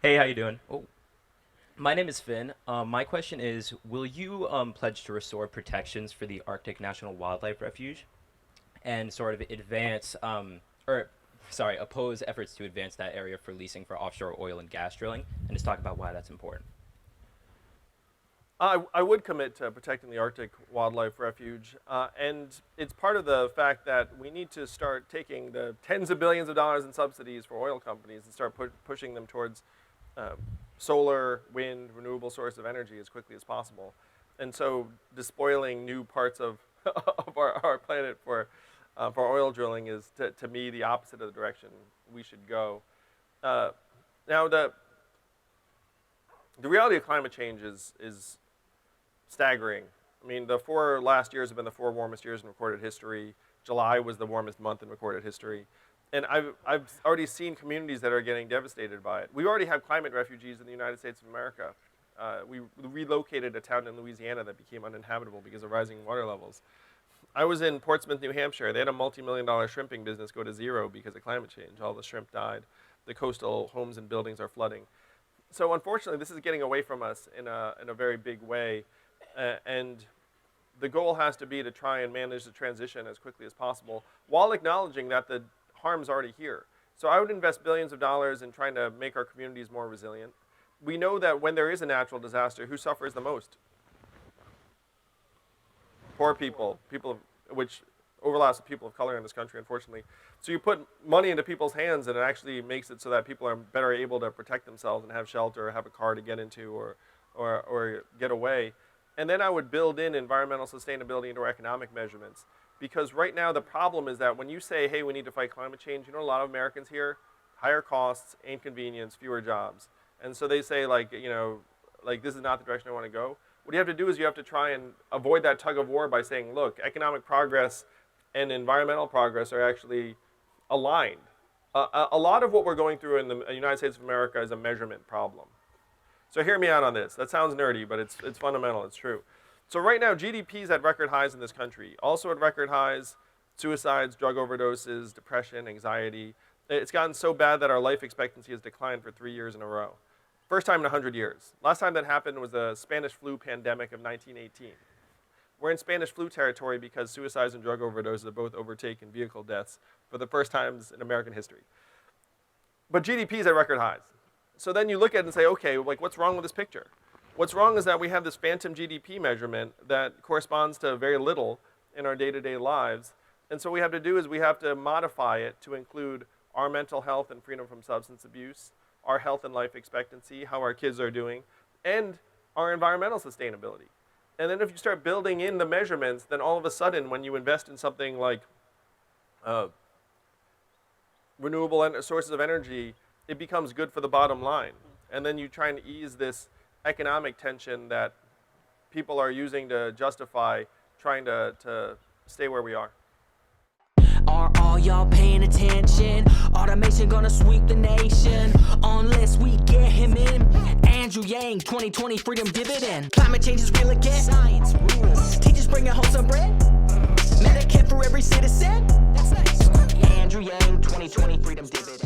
Hey, how you doing? Oh, my name is Finn. My question is, will you pledge to restore protections for the Arctic National Wildlife Refuge and sort of or sorry, oppose efforts to advance that area for leasing for offshore oil and gas drilling, and just talk about why that's important? I would commit to protecting the Arctic Wildlife Refuge, and it's part of the fact that we need to start taking the tens of billions of dollars in subsidies for oil companies and start pushing them towards um, solar, wind, renewable source of energy as quickly as possible. And so despoiling new parts of, of our planet for oil drilling is, to me, the opposite of the direction we should go. Uh, now, the reality of climate change is staggering. I mean, the 4 last years have been the 4 warmest years in recorded history. July was the warmest month in recorded history. And I've already seen communities that are getting devastated by it. We already have climate refugees in the United States of America. We relocated a town in Louisiana that became uninhabitable because of rising water levels. I was in Portsmouth, New Hampshire. They had a multi-million-dollar shrimping business go to zero because of climate change. All the shrimp died. The coastal homes and buildings are flooding. So unfortunately, this is getting away from us in a very big way. And the goal has to be to try and manage the transition as quickly as possible while acknowledging that the harm's already here. So I would invest billions of dollars in trying to make our communities more resilient. We know that when there is a natural disaster, who suffers the most? Poor people, which overlaps with people of color in this country, unfortunately. So you put money into people's hands and it actually makes it so that people are better able to protect themselves and have shelter or have a car to get into or get away. And then I would build in environmental sustainability into our economic measurements. Because right now the problem is that when you say, hey, we need to fight climate change, you know, a lot of Americans here, higher costs, inconvenience, fewer jobs. And so they say, like, you know, like, this is not the direction I want to go. What you have to do is you have to try and avoid that tug of war by saying, look, economic progress and environmental progress are actually aligned. A lot of what we're going through in the United States of America is a measurement problem. So hear me out on this. That sounds nerdy, but it's fundamental, it's true. So right now, GDP is at record highs in this country. Also at record highs, suicides, drug overdoses, depression, anxiety. It's gotten so bad that our life expectancy has declined for 3 years in a row. First time in 100 years. Last time that happened was the Spanish flu pandemic of 1918. We're in Spanish flu territory because suicides and drug overdoses have both overtaken vehicle deaths for the first times in American history. But GDP is at record highs. So then you look at it and say, okay, like, what's wrong with this picture? What's wrong is that we have this phantom GDP measurement that corresponds to very little in our day-to-day lives. And so what we have to do is we have to modify it to include our mental health and freedom from substance abuse, our health and life expectancy, how our kids are doing, and our environmental sustainability. And then if you start building in the measurements, then all of a sudden when you invest in something like renewable sources of energy, it becomes good for the bottom line. And then you try and ease this economic tension that people are using to justify trying to stay where we are. Are all y'all paying attention? Automation gonna sweep the nation unless we get him in. Andrew Yang, 2020 freedom dividend. Climate change is real again. Science rules. Teachers bringing home some bread. Medicare for every citizen. That's nice. Andrew Yang, 2020 freedom dividend.